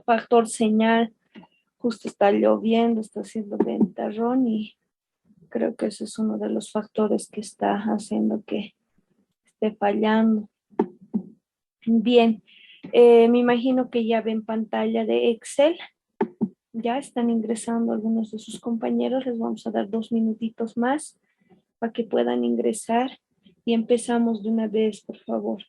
factor señal, justo está lloviendo, está haciendo ventarrón y creo que ese es uno de los factores que está haciendo que esté fallando. Bien, me imagino que ya ven pantalla de Excel. Ya están ingresando algunos de sus compañeros. Les vamos a dar 2 minutitos más para que puedan ingresar y empezamos de una vez, por favor.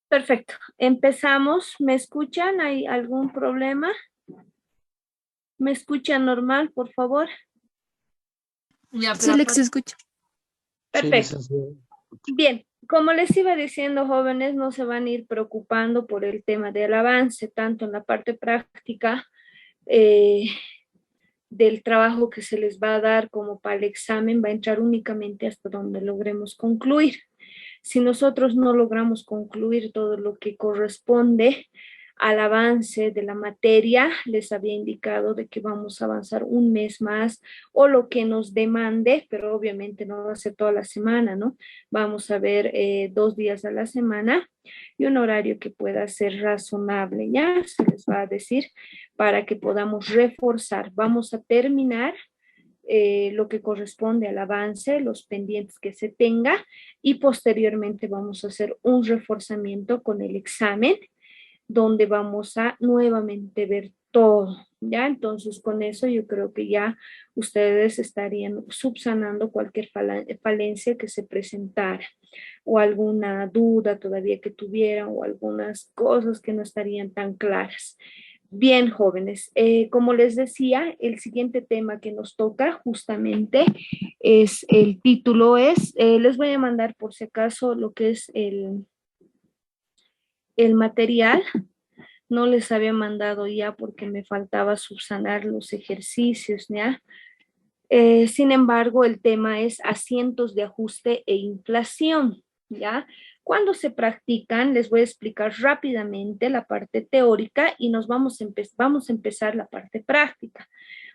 Perfecto. Empezamos. ¿Me escuchan? ¿Hay algún problema? ¿Me escuchan normal, por favor? Ya, Sí, pero Lex, se escucha. Perfecto. Sí, licenciado. Bien, como les iba diciendo, jóvenes, no se van a ir preocupando por el tema del avance, tanto en la parte práctica eh, del trabajo que se les va a dar como para el examen, va a entrar únicamente hasta donde logremos concluir. Si nosotros no logramos concluir todo lo que corresponde al avance de la materia, les había indicado de que vamos a avanzar un mes más o lo que nos demande, pero obviamente no va a ser toda la semana, ¿no? Vamos a ver 2 días a la semana y un horario que pueda ser razonable, ya se les va a decir, para que podamos reforzar. Vamos a terminar lo que corresponde al avance, los pendientes que se tenga y posteriormente vamos a hacer un reforzamiento con el examen donde vamos a nuevamente ver todo, ¿ya? Entonces con eso yo creo que ya ustedes estarían subsanando cualquier falencia que se presentara o alguna duda todavía que tuvieran o algunas cosas que no estarían tan claras. Bien, jóvenes, como les decía, el siguiente tema que nos toca justamente es el título, les voy a mandar por si acaso lo que es el material. No les había mandado ya porque me faltaba subsanar los ejercicios, ¿ya? Sin embargo, el tema es asientos de ajuste e inflación, ¿ya? Cuando se practican, les voy a explicar rápidamente la parte teórica y nos vamos a empezar la parte práctica.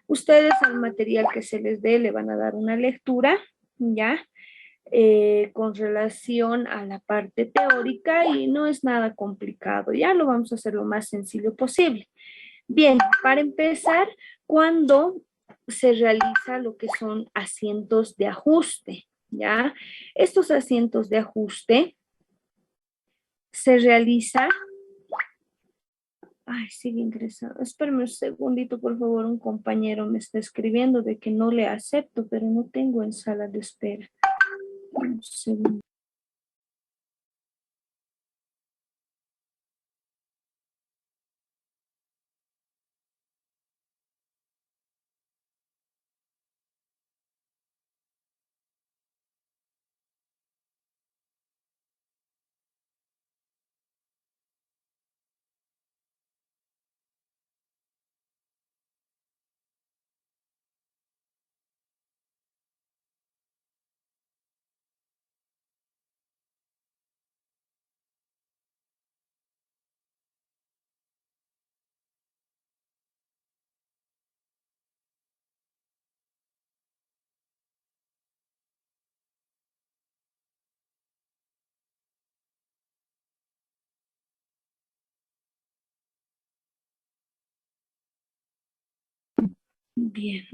Ustedes al material que se les dé le van a dar una lectura, ¿ya? Con relación a la parte teórica y no es nada complicado, ya lo vamos a hacer lo más sencillo posible. Bien, para empezar, cuando se realiza lo que son asientos de ajuste, ¿ya? Estos asientos de ajuste se realiza. Ay, sigue ingresando. Espérame un segundito, por favor. Un compañero me está escribiendo de que no le acepto, pero no tengo en sala de espera. Un segundo. Bien.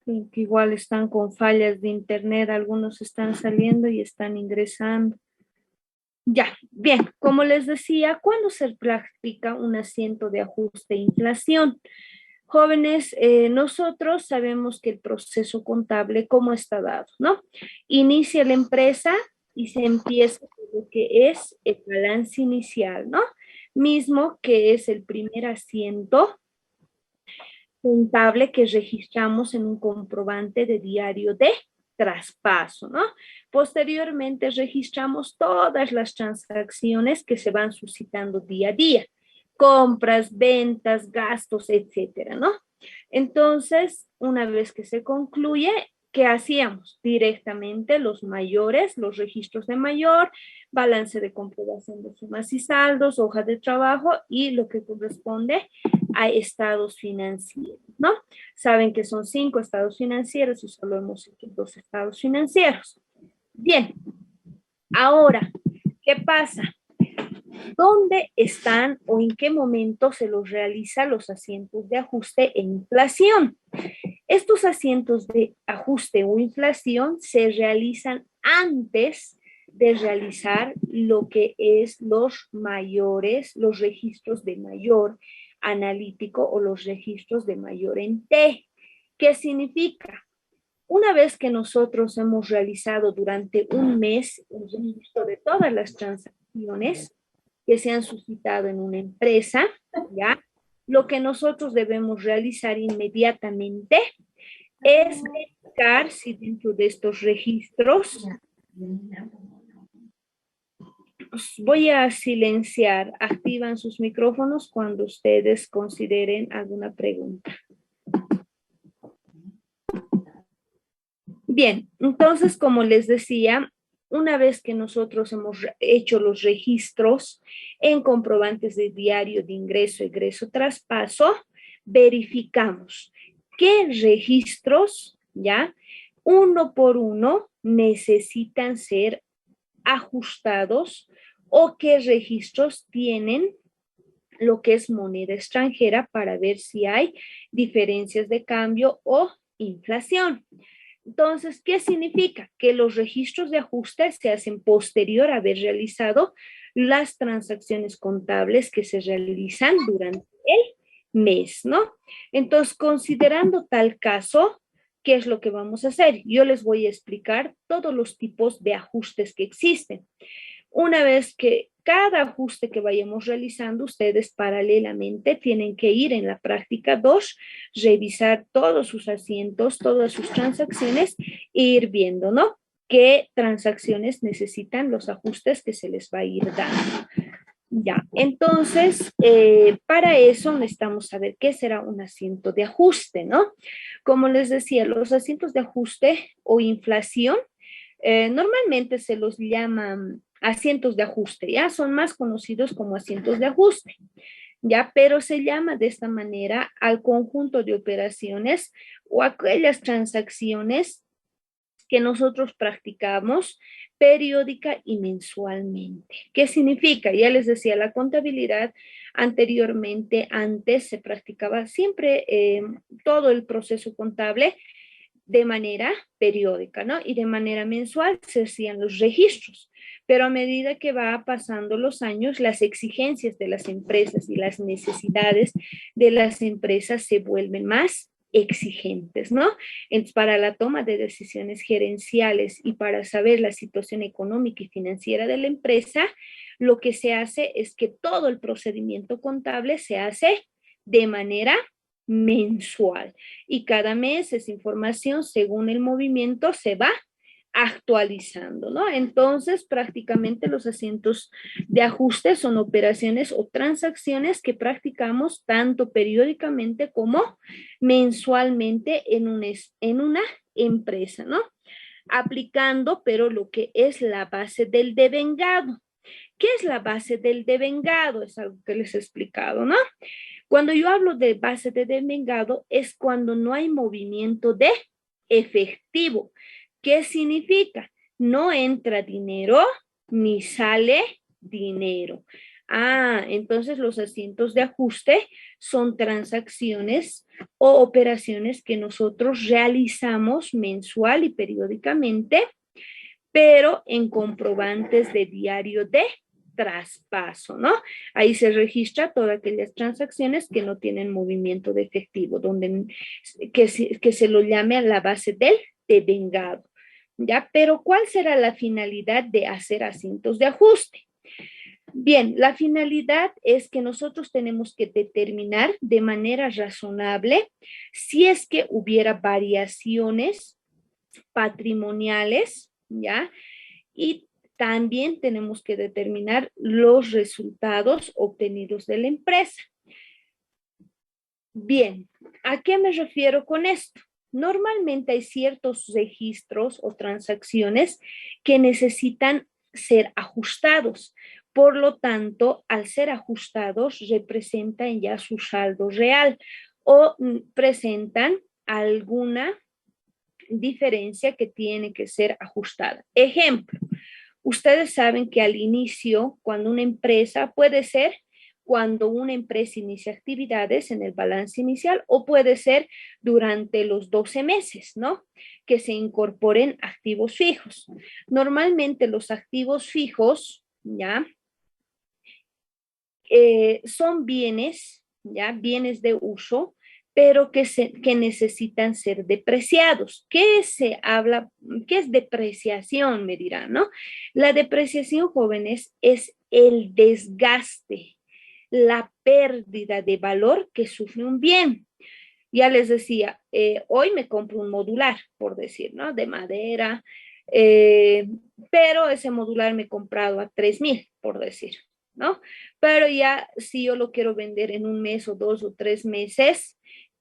Creo que igual están con fallas de internet, algunos están saliendo y están ingresando. Ya, bien, como les decía, ¿cuándo se practica un asiento de ajuste e inflación? Jóvenes, nosotros sabemos que el proceso contable, ¿cómo está dado, no? Inicia la empresa y se empieza con lo que es el balance inicial, ¿no? Mismo que es el primer asiento contable que registramos en un comprobante de diario de traspaso, ¿no? Posteriormente registramos todas las transacciones que se van suscitando día a día, compras, ventas, gastos, etcétera, ¿no? Entonces, una vez que se concluye, ¿qué hacíamos? Directamente los mayores, los registros de mayor, balance de comprobación de sumas y saldos, hoja de trabajo y lo que corresponde a estados financieros, ¿no? Saben que son 5 estados financieros y solo hemos hecho 2 estados financieros. Bien, ahora, ¿qué pasa? ¿Dónde están o en qué momento se los realiza los asientos de ajuste e inflación? Estos asientos de ajuste o inflación se realizan antes de realizar lo que es los mayores, los registros de mayor analítico o los registros de mayor en T. ¿Qué significa? Una vez que nosotros hemos realizado durante un mes el registro de todas las transacciones que se han suscitado en una empresa, ¿ya? Lo que nosotros debemos realizar inmediatamente es verificar si dentro de estos registros, voy a silenciar, activan sus micrófonos cuando ustedes consideren alguna pregunta. Bien, entonces, como les decía, una vez que nosotros hemos hecho los registros en comprobantes de diario de ingreso, egreso, traspaso, verificamos qué registros, ¿ya? Uno por uno necesitan ser ajustados o qué registros tienen lo que es moneda extranjera para ver si hay diferencias de cambio o inflación. Entonces, ¿qué significa? Que los registros de ajuste se hacen posterior a haber realizado las transacciones contables que se realizan durante el mes, ¿no? Entonces, considerando tal caso, ¿qué es lo que vamos a hacer? Yo les voy a explicar todos los tipos de ajustes que existen. Una vez que cada ajuste que vayamos realizando, ustedes paralelamente tienen que ir en la práctica 2, revisar todos sus asientos, todas sus transacciones e ir viendo, ¿no? ¿Qué transacciones necesitan los ajustes que se les va a ir dando? Ya, entonces, para eso necesitamos saber qué será un asiento de ajuste, ¿no? Como les decía, los asientos de ajuste o inflación normalmente se los llaman asientos de ajuste, ya son más conocidos como asientos de ajuste, ya, pero se llama de esta manera al conjunto de operaciones o aquellas transacciones que nosotros practicamos periódica y mensualmente. ¿Qué significa? Ya les decía, la contabilidad anteriormente, antes se practicaba siempre todo el proceso contable de manera periódica, ¿no? Y de manera mensual se hacían los registros, pero a medida que va pasando los años, las exigencias de las empresas y las necesidades de las empresas se vuelven más exigentes, ¿no? Entonces, para la toma de decisiones gerenciales y para saber la situación económica y financiera de la empresa, lo que se hace es que todo el procedimiento contable se hace de manera mensual y cada mes esa información según el movimiento se va actualizando, ¿no? Entonces, prácticamente los asientos de ajuste son operaciones o transacciones que practicamos tanto periódicamente como mensualmente en una empresa, ¿no? Aplicando, pero lo que es la base del devengado. ¿Qué es la base del devengado? Es algo que les he explicado, ¿no? Cuando yo hablo de base de devengado es cuando no hay movimiento de efectivo. ¿Qué significa? No entra dinero ni sale dinero. Ah, entonces los asientos de ajuste son transacciones o operaciones que nosotros realizamos mensual y periódicamente, pero en comprobantes de diario de traspaso, ¿no? Ahí se registra todas aquellas transacciones que no tienen movimiento de efectivo, donde que se lo llame a la base del devengado, ¿ya? Pero ¿cuál será la finalidad de hacer asientos de ajuste? Bien, la finalidad es que nosotros tenemos que determinar de manera razonable si es que hubiera variaciones patrimoniales, ¿ya? Y también tenemos que determinar los resultados obtenidos de la empresa. Bien, ¿a qué me refiero con esto? Normalmente hay ciertos registros o transacciones que necesitan ser ajustados. Por lo tanto, al ser ajustados, representan ya su saldo real o presentan alguna diferencia que tiene que ser ajustada. Ejemplo, ustedes saben que al inicio, cuando una empresa puede ser cuando una empresa inicia actividades en el balance inicial o puede ser durante los 12 meses, ¿no? Que se incorporen activos fijos. Normalmente los activos fijos, ¿ya? Son bienes, ¿ya? Bienes de uso, pero que necesitan ser depreciados. ¿Qué se habla? ¿Qué es depreciación? Me dirán, ¿no? La depreciación, jóvenes, es el desgaste, la pérdida de valor que sufre un bien. Ya les decía, hoy me compro un modular, por decir, ¿no? De madera, eh, pero ese modular me he comprado a 3,000, por decir, ¿no? Pero ya si yo lo quiero vender en un mes o 2 o 3 meses,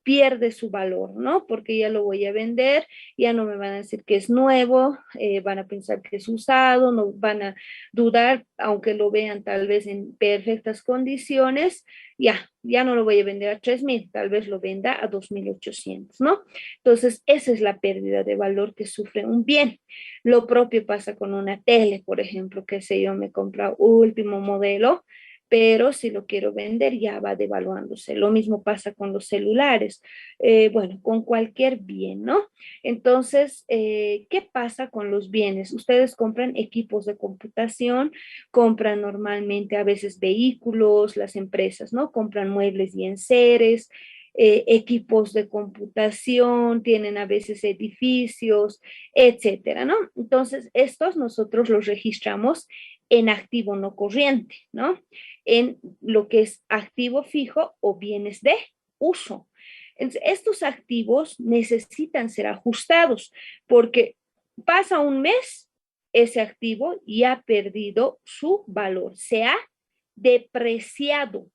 pierde su valor, ¿no? Porque ya lo voy a vender, ya no me van a decir que es nuevo, van a pensar que es usado, no van a dudar, aunque lo vean tal vez en perfectas condiciones, ya no lo voy a vender a 3,000, tal vez lo venda a 2,800, ¿no? Entonces, esa es la pérdida de valor que sufre un bien. Lo propio pasa con una tele, por ejemplo, que sé yo, me compra último modelo, pero si lo quiero vender ya va devaluándose. Lo mismo pasa con los celulares, bueno, con cualquier bien, ¿no? Entonces, ¿qué pasa con los bienes? Ustedes compran equipos de computación, compran normalmente a veces vehículos, las empresas, ¿no? Compran muebles y enseres, equipos de computación, tienen a veces edificios, etcétera, ¿no? Entonces, estos nosotros los registramos en activo no corriente, ¿no? En lo que es activo fijo o bienes de uso. Entonces, estos activos necesitan ser ajustados porque pasa un mes, ese activo ya ha perdido su valor, se ha depreciado,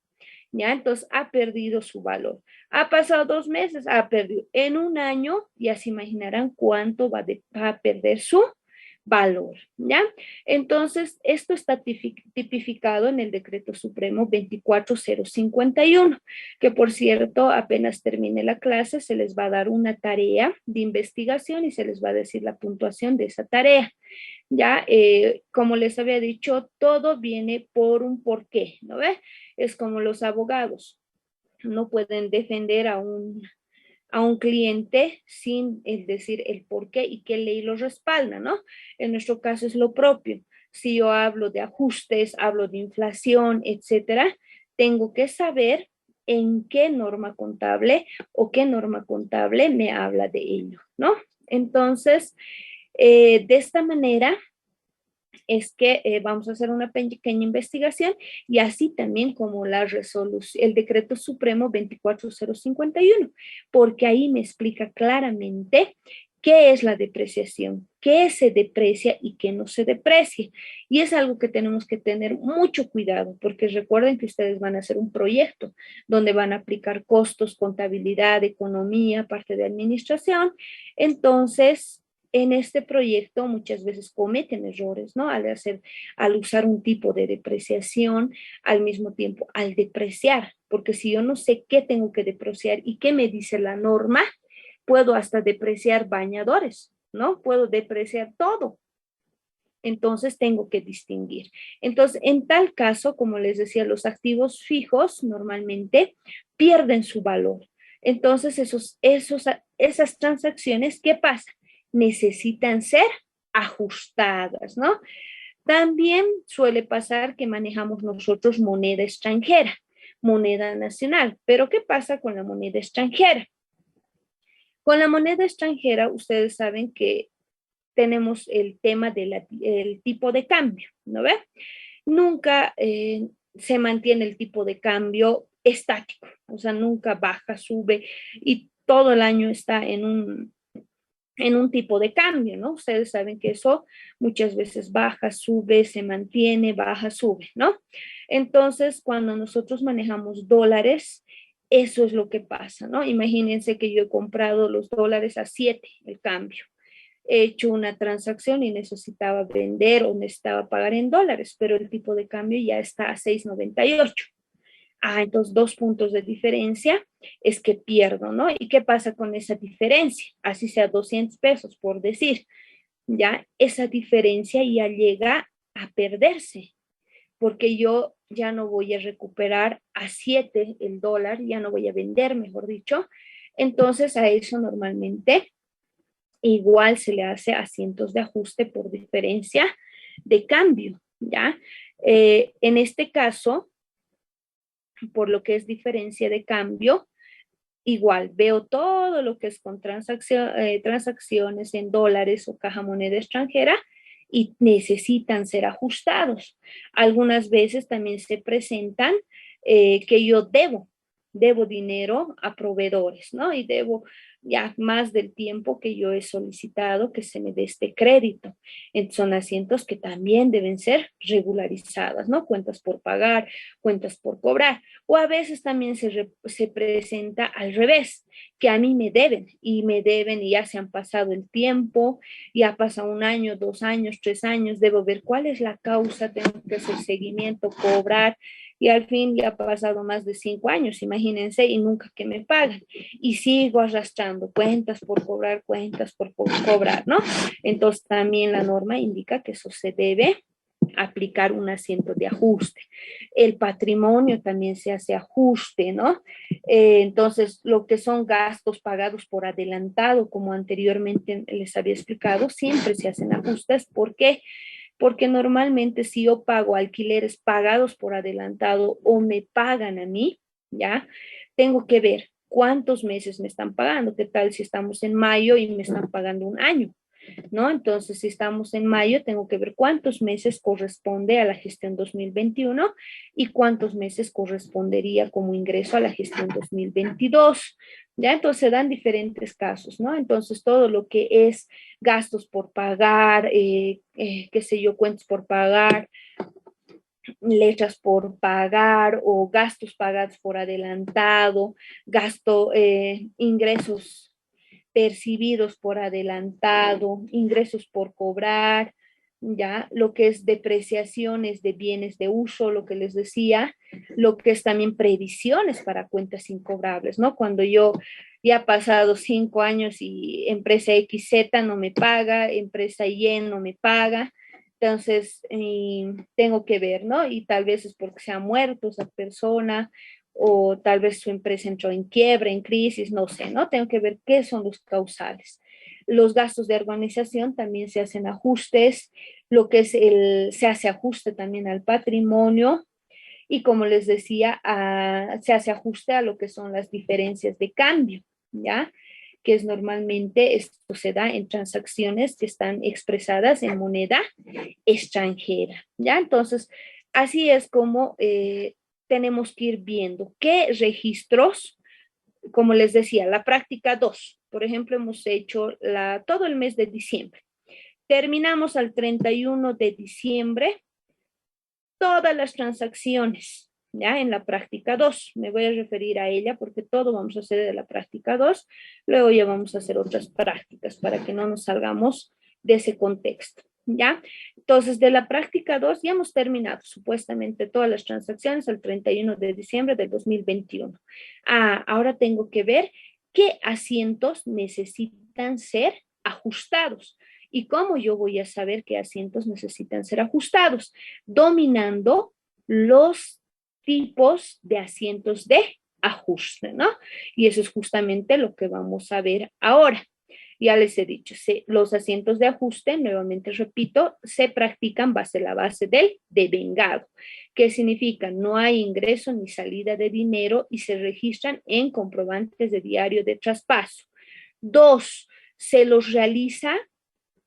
¿ya? Entonces ha perdido su valor. Ha pasado 2 meses, ha perdido. En un año, ya se imaginarán cuánto va a perder su valor, ¿ya? Entonces, esto está tipificado en el Decreto Supremo 24051, que por cierto, apenas termine la clase, se les va a dar una tarea de investigación y se les va a decir la puntuación de esa tarea. Ya, como les había dicho, todo viene por un porqué, ¿no ve? Es como los abogados, no pueden defender a un cliente sin decir el por qué y qué ley lo respalda, ¿no? En nuestro caso es lo propio. Si yo hablo de ajustes, hablo de inflación, etcétera, tengo que saber en qué norma contable o qué norma contable me habla de ello, ¿no? Entonces, de esta manera es que vamos a hacer una pequeña investigación y así también como la resolución, el decreto supremo 24051, porque ahí me explica claramente qué es la depreciación, qué se deprecia y qué no se deprecia. Y es algo que tenemos que tener mucho cuidado, porque recuerden que ustedes van a hacer un proyecto donde van a aplicar costos, contabilidad, economía, parte de administración. Entonces, en este proyecto muchas veces cometen errores, ¿no? Al usar un tipo de depreciación, al mismo tiempo, al depreciar, porque si yo no sé qué tengo que depreciar y qué me dice la norma, puedo hasta depreciar bañadores, ¿no? Puedo depreciar todo. Entonces tengo que distinguir. Entonces, en tal caso, como les decía, los activos fijos normalmente pierden su valor. Entonces, esas transacciones, ¿qué pasa? Necesitan ser ajustadas, ¿no? También suele pasar que manejamos nosotros moneda extranjera, moneda nacional. Pero ¿qué pasa con la moneda extranjera? Con la moneda extranjera, ustedes saben que tenemos el tema del tipo de cambio, ¿no ve? Nunca se mantiene el tipo de cambio estático, o sea, nunca baja, sube y todo el año está en un tipo de cambio, ¿no? Ustedes saben que eso muchas veces baja, sube, se mantiene, baja, sube, ¿no? Entonces, cuando nosotros manejamos dólares, eso es lo que pasa, ¿no? Imagínense que yo he comprado los dólares a 7 el cambio. He hecho una transacción y necesitaba vender o necesitaba pagar en dólares, pero el tipo de cambio ya está a 6.98. Entonces 2 puntos de diferencia es que pierdo, ¿no? ¿Y qué pasa con esa diferencia? Así sea 200 pesos, por decir, ya esa diferencia ya llega a perderse, porque yo ya no voy a recuperar a 7 el dólar, ya no voy a vender, mejor dicho. Entonces a eso normalmente igual se le hace asientos de ajuste por diferencia de cambio, ¿ya? En este caso, por lo que es diferencia de cambio, igual veo todo lo que es con transacciones en dólares o caja moneda extranjera y necesitan ser ajustados. Algunas veces también se presentan que yo debo dinero a proveedores, ¿no? Y debo ya más del tiempo que yo he solicitado que se me dé este crédito. Son asientos que también deben ser regularizadas, ¿no? Cuentas por pagar, cuentas por cobrar. O a veces también se presenta al revés, que a mí me deben y ya se han pasado el tiempo, ya pasa 1 año, 2 años, 3 años, debo ver cuál es la causa, tengo que hacer seguimiento, cobrar, y al fin ya ha pasado más de 5 años, imagínense, y nunca que me pagan. Y sigo arrastrando cuentas por cobrar, ¿no? Entonces también la norma indica que eso se debe aplicar un asiento de ajuste. El patrimonio también se hace ajuste, ¿no? Entonces, lo que son gastos pagados por adelantado, como anteriormente les había explicado, siempre se hacen ajustes. ¿Por qué? Porque normalmente si yo pago alquileres pagados por adelantado o me pagan a mí, ¿ya? Tengo que ver cuántos meses me están pagando. ¿Qué tal si estamos en mayo y me están pagando 1 año? ¿No? Entonces, si estamos en mayo, tengo que ver cuántos meses corresponde a la gestión 2021 y cuántos meses correspondería como ingreso a la gestión 2022. ¿Ya? Entonces, se dan diferentes casos, ¿no? Entonces, todo lo que es gastos por pagar, qué sé yo, cuentas por pagar, letras por pagar o gastos pagados por adelantado, ingresos percibidos por adelantado, ingresos por cobrar, ya lo que es depreciaciones de bienes de uso, lo que les decía, lo que es también previsiones para cuentas incobrables, ¿no? Cuando yo ya ha pasado 5 años y empresa XZ no me paga, empresa Y no me paga, entonces tengo que ver, ¿no? Y tal vez es porque se ha muerto esa persona o tal vez su empresa entró en quiebra, en crisis, no sé, ¿no? Tengo que ver qué son los causales. Los gastos de organización también se hacen ajustes, lo que es se hace ajuste también al patrimonio y como les decía, se hace ajuste a lo que son las diferencias de cambio, ¿ya? Que es normalmente esto se da en transacciones que están expresadas en moneda extranjera, ¿ya? Entonces, así es como tenemos que ir viendo qué registros, como les decía, la práctica 2, por ejemplo, hemos hecho todo el mes de diciembre. Terminamos al 31 de diciembre todas las transacciones, ¿ya? En la práctica 2. Me voy a referir a ella porque todo vamos a hacer de la práctica 2. Luego ya vamos a hacer otras prácticas para que no nos salgamos de ese contexto, ¿ya? Entonces, de la práctica 2 ya hemos terminado supuestamente todas las transacciones el 31 de diciembre del 2021. Ahora tengo que ver qué asientos necesitan ser ajustados. ¿Y cómo yo voy a saber qué asientos necesitan ser ajustados? Dominando los tipos de asientos de ajuste, ¿no? Y eso es justamente lo que vamos a ver ahora. Ya les he dicho, los asientos de ajuste, nuevamente repito, se practican base la base del devengado, que significa no hay ingreso ni salida de dinero y se registran en comprobantes de diario de traspaso. Dos, se los realiza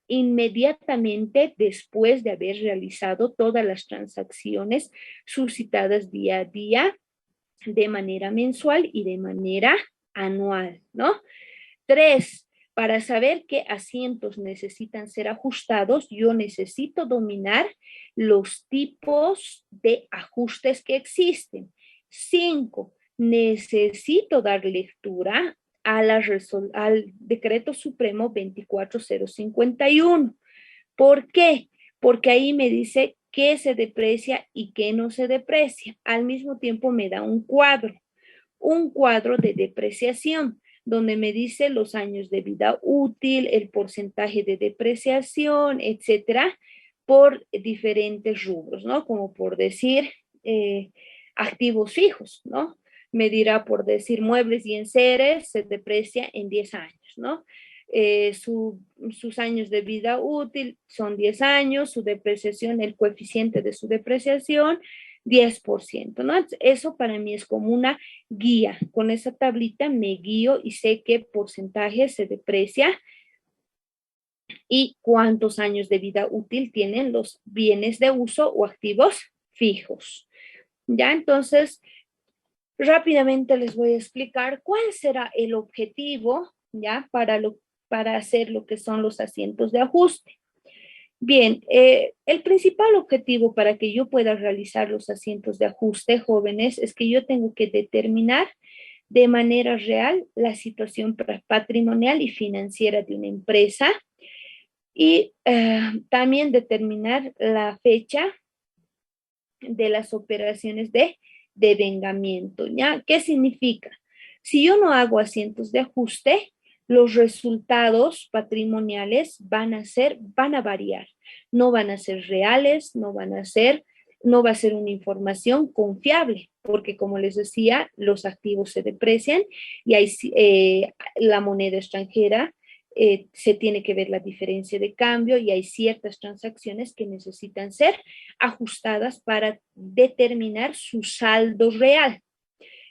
inmediatamente después de haber realizado todas las transacciones suscitadas día a día de manera mensual y de manera anual, ¿no? Tres, para saber qué asientos necesitan ser ajustados, yo necesito dominar los tipos de ajustes que existen. Cinco, necesito dar lectura al decreto supremo 24051. ¿Por qué? Porque ahí me dice qué se deprecia y qué no se deprecia. Al mismo tiempo me da un cuadro de depreciación, donde me dice los años de vida útil, el porcentaje de depreciación, etcétera, por diferentes rubros, ¿no? Como por decir activos fijos, ¿no? Me dirá por decir muebles y enseres se deprecia en 10 años, ¿no? Sus años de vida útil son 10 años, su depreciación, el coeficiente de su depreciación, 10%, ¿no? Eso para mí es como una guía. Con esa tablita me guío y sé qué porcentaje se deprecia y cuántos años de vida útil tienen los bienes de uso o activos fijos. Ya, entonces, rápidamente les voy a explicar cuál será el objetivo, ya, para hacer lo que son los asientos de ajuste. Bien, el principal objetivo para que yo pueda realizar los asientos de ajuste, jóvenes, es que yo tengo que determinar de manera real la situación patrimonial y financiera de una empresa y también determinar la fecha de las operaciones de devengamiento, ¿ya? ¿Qué significa? Si yo no hago asientos de ajuste, los resultados patrimoniales van a variar, no van a ser reales, no va a ser una información confiable, porque como les decía, los activos se deprecian y hay la moneda extranjera se tiene que ver la diferencia de cambio y hay ciertas transacciones que necesitan ser ajustadas para determinar su saldo real.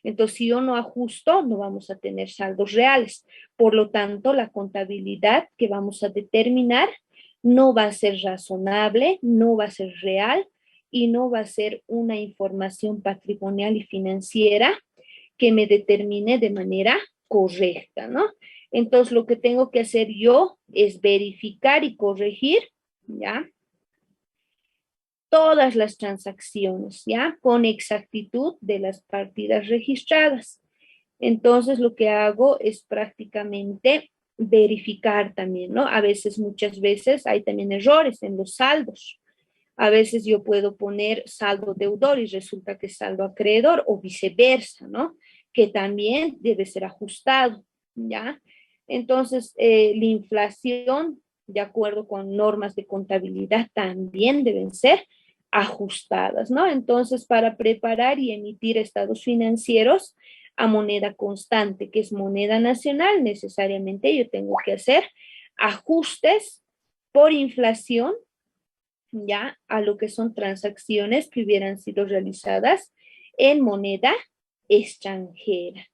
Entonces, si yo no ajusto, no vamos a tener saldos reales. Por lo tanto, la contabilidad que vamos a determinar no va a ser razonable, no va a ser real y no va a ser una información patrimonial y financiera que me determine de manera correcta, ¿no? Entonces, lo que tengo que hacer yo es verificar y corregir, ¿ya? Todas las transacciones, ¿ya? Con exactitud de las partidas registradas. Entonces, lo que hago es prácticamente verificar también, ¿no? A veces, muchas veces, hay también errores en los saldos. A veces yo puedo poner saldo deudor y resulta que es saldo acreedor o viceversa, ¿no? Que también debe ser ajustado, ¿ya? Entonces, la inflación, de acuerdo con normas de contabilidad, también deben ser ajustadas, ¿no? Entonces, para preparar y emitir estados financieros a moneda constante, que es moneda nacional, necesariamente yo tengo que hacer ajustes por inflación, ya, a lo que son transacciones que hubieran sido realizadas en moneda extranjera.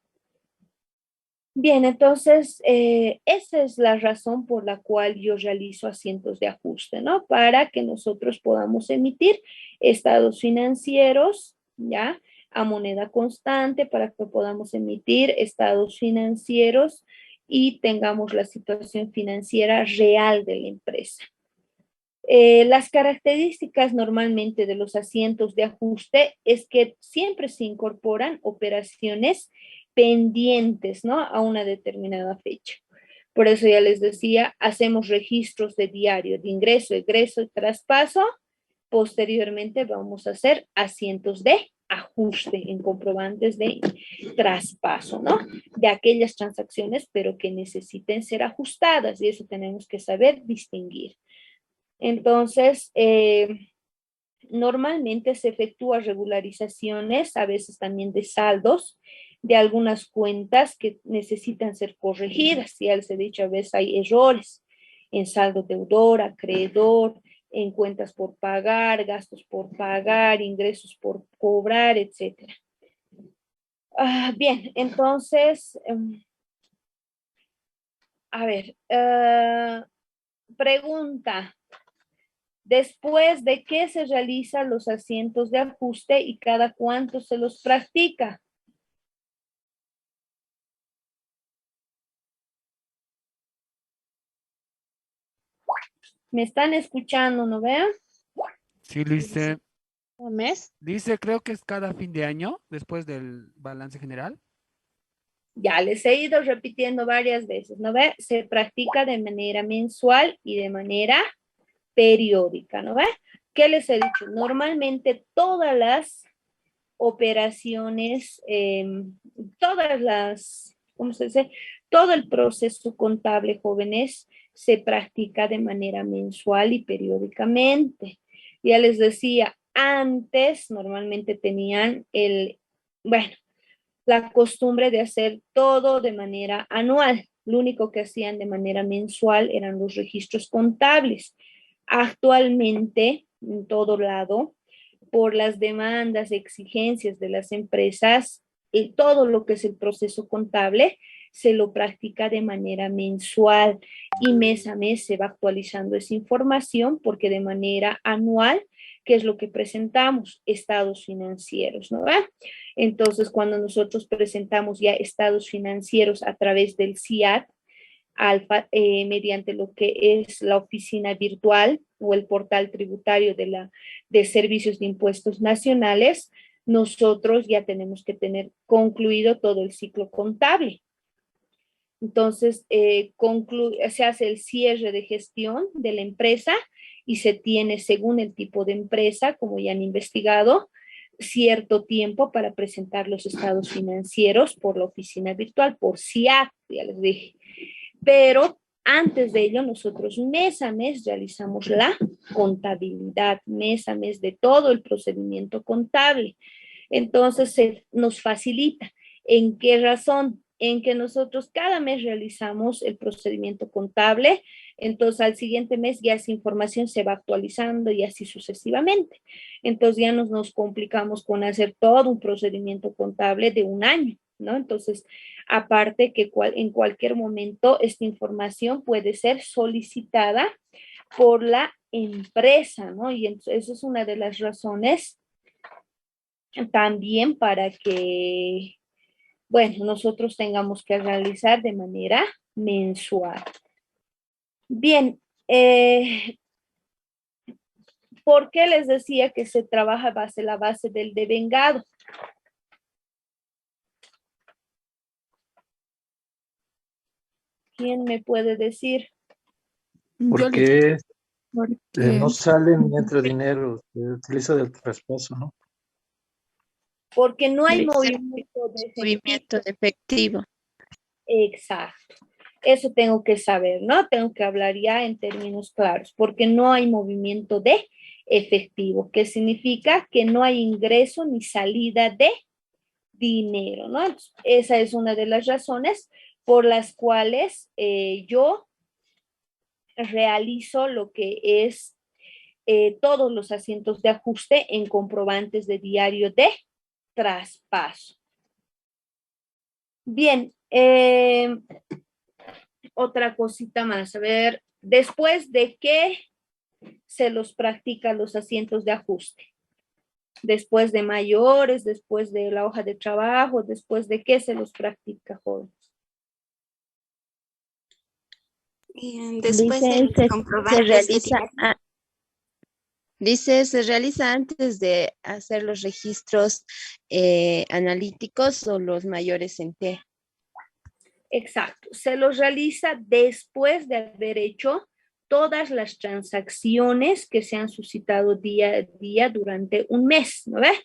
Bien, entonces, esa es la razón por la cual yo realizo asientos de ajuste, ¿no? Para que nosotros podamos emitir estados financieros, ¿ya? A moneda constante, para que podamos emitir estados financieros y tengamos la situación financiera real de la empresa. Las características normalmente de los asientos de ajuste es que siempre se incorporan operaciones pendientes, ¿no? A una determinada fecha. Por eso ya les decía, hacemos registros de diario de ingreso, egreso y traspaso. Posteriormente vamos a hacer asientos de ajuste en comprobantes de traspaso, ¿no? De aquellas transacciones, pero que necesiten ser ajustadas, y eso tenemos que saber distinguir. Entonces, normalmente se efectúan regularizaciones, a veces también de saldos, de algunas cuentas que necesitan ser corregidas. Ya les he dicho, a veces hay errores en saldo deudor, acreedor, en cuentas por pagar, gastos por pagar, ingresos por cobrar, etcétera. Bien, entonces, a ver, pregunta. Después de qué se realizan los asientos de ajuste y cada cuánto se los practica. ¿Me están escuchando, no vean? Sí, dice, ¿Un mes? dice, creo que es cada fin de año, después del balance general. Ya les he ido repitiendo varias veces, ¿no ve? Se practica de manera mensual y de manera periódica, ¿no ve? ¿Qué les he dicho? Normalmente todas las operaciones, todas las, ¿cómo se dice? Todo el proceso contable, jóvenes, se practica de manera mensual y periódicamente. Ya les decía, antes normalmente tenían bueno, la costumbre de hacer todo de manera anual. Lo único que hacían de manera mensual eran los registros contables. Actualmente, en todo lado, por las demandas, exigencias de las empresas, todo lo que es el proceso contable se lo practica de manera mensual y mes a mes se va actualizando esa información porque de manera anual, ¿qué es lo que presentamos? Estados financieros, ¿no? Entonces, cuando nosotros presentamos ya estados financieros a través del CIAT, mediante lo que es la oficina virtual o el portal tributario de servicios de impuestos nacionales, nosotros ya tenemos que tener concluido todo el ciclo contable. Entonces, se hace el cierre de gestión de la empresa y se tiene, según el tipo de empresa, como ya han investigado, cierto tiempo para presentar los estados financieros por la oficina virtual, por CIAT, ya les dije. Pero antes de ello, nosotros mes a mes realizamos la contabilidad, mes a mes de todo el procedimiento contable. Entonces, nos facilita. ¿En qué razón? En que nosotros cada mes realizamos el procedimiento contable, entonces al siguiente mes ya esa información se va actualizando y así sucesivamente. Entonces ya nos complicamos con hacer todo un procedimiento contable de un año, ¿no? Entonces, aparte que en cualquier momento esta información puede ser solicitada por la empresa, ¿no? Y entonces, eso es una de las razones también para que, bueno, nosotros tengamos que realizar de manera mensual. Bien, ¿por qué les decía que se trabaja la base del devengado? ¿Quién me puede decir? Porque Porque no sale ni entra dinero, se utiliza del traspaso, ¿no? Porque no hay Realiza movimiento de movimiento de efectivo. Exacto. Eso tengo que saber, ¿no? Tengo que hablar ya en términos claros, porque no hay movimiento de efectivo, que significa que no hay ingreso ni salida de dinero, ¿no? Entonces, esa es una de las razones por las cuales yo realizo lo que es todos los asientos de ajuste en comprobantes de diario de traspaso. Bien, otra cosita más. A ver, después de qué se los practican los asientos de ajuste. Después de mayores, después de la hoja de trabajo, después de qué se los practica, jóvenes. Después Dice, del comprobante dice, se realiza antes de hacer los registros analíticos o los mayores en T. Exacto, se los realiza después de haber hecho todas las transacciones que se han suscitado día a día durante un mes, ¿no ves?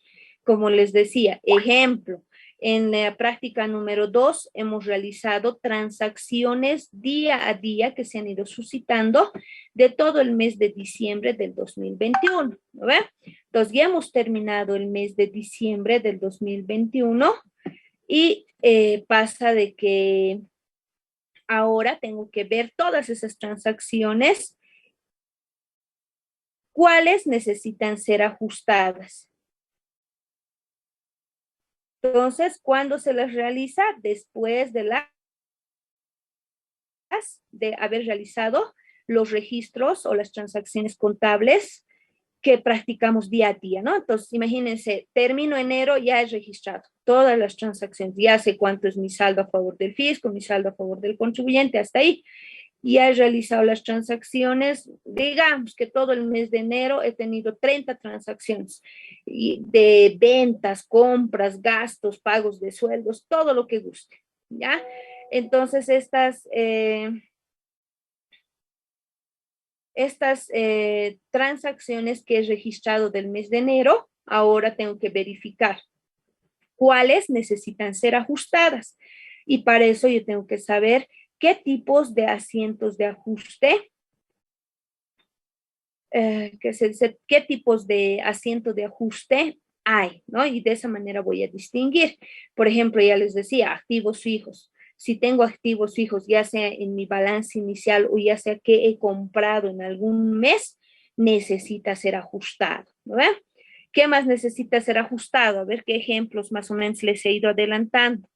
Como les decía, ejemplo, en la práctica número 2 hemos realizado transacciones día a día que se han ido suscitando de todo el mes de diciembre del 2021, ¿no ve? Entonces ya hemos terminado el mes de diciembre del 2021 y pasa de que ahora tengo que ver todas esas transacciones, cuáles necesitan ser ajustadas. Entonces, ¿cuándo se las realiza? Después de haber realizado los registros o las transacciones contables que practicamos día a día, ¿no? Entonces, imagínense, termino enero, ya he registrado todas las transacciones, ya sé cuánto es mi saldo a favor del fisco, mi saldo a favor del contribuyente, hasta ahí. Ya he realizado las transacciones, digamos que todo el mes de enero he tenido 30 transacciones de ventas, compras, gastos, pagos de sueldos, todo lo que guste, ¿ya? Entonces, estas transacciones que he registrado del mes de enero, ahora tengo que verificar cuáles necesitan ser ajustadas. Y para eso yo tengo que saber qué tipos de asientos de ajuste, qué tipos de asiento de ajuste hay, ¿no? Y de esa manera voy a distinguir. Por ejemplo, ya les decía, activos fijos. Si tengo activos fijos, ya sea en mi balance inicial o ya sea que he comprado en algún mes, necesita ser ajustado, ¿no? ¿Qué más necesita ser ajustado? A ver qué ejemplos más o menos les he ido adelantando.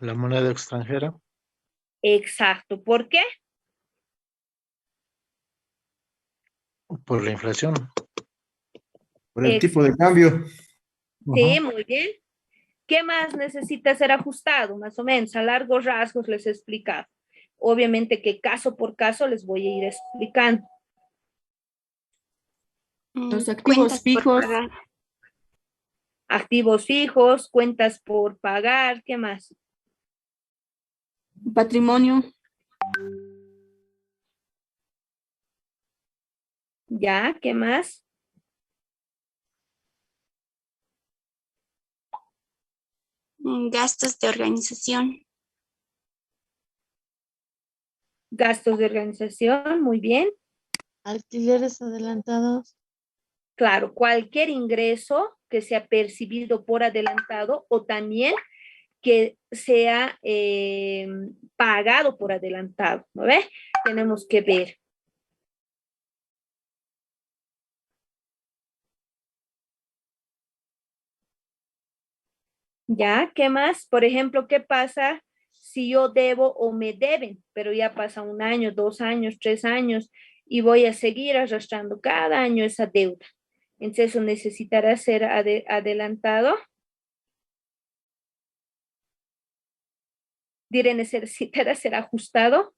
La moneda extranjera, Exacto. ¿Por qué? por la inflación. Por el tipo de cambio. Sí, muy bien. ¿Qué más necesita ser ajustado? Más o menos, a largos rasgos les he explicado. Obviamente que caso por caso les voy a ir explicando. Los activos Cuentas por fijos, pagar. Activos fijos, cuentas por pagar, ¿qué más? patrimonio, ¿Ya? ¿Qué más? Gastos de organización. Gastos de organización, muy bien. Alquileres adelantados. Claro, cualquier ingreso que sea percibido por adelantado o también que sea pagado por adelantado, ¿no ve? Tenemos que ver. ¿Ya? ¿Qué más? Por ejemplo, ¿qué pasa si yo debo o me deben? Pero ya pasa 1 año, 2 años, 3 años y voy a seguir arrastrando cada año esa deuda. Entonces, eso necesitará ser adelantado. Diré, necesitará ser ajustado.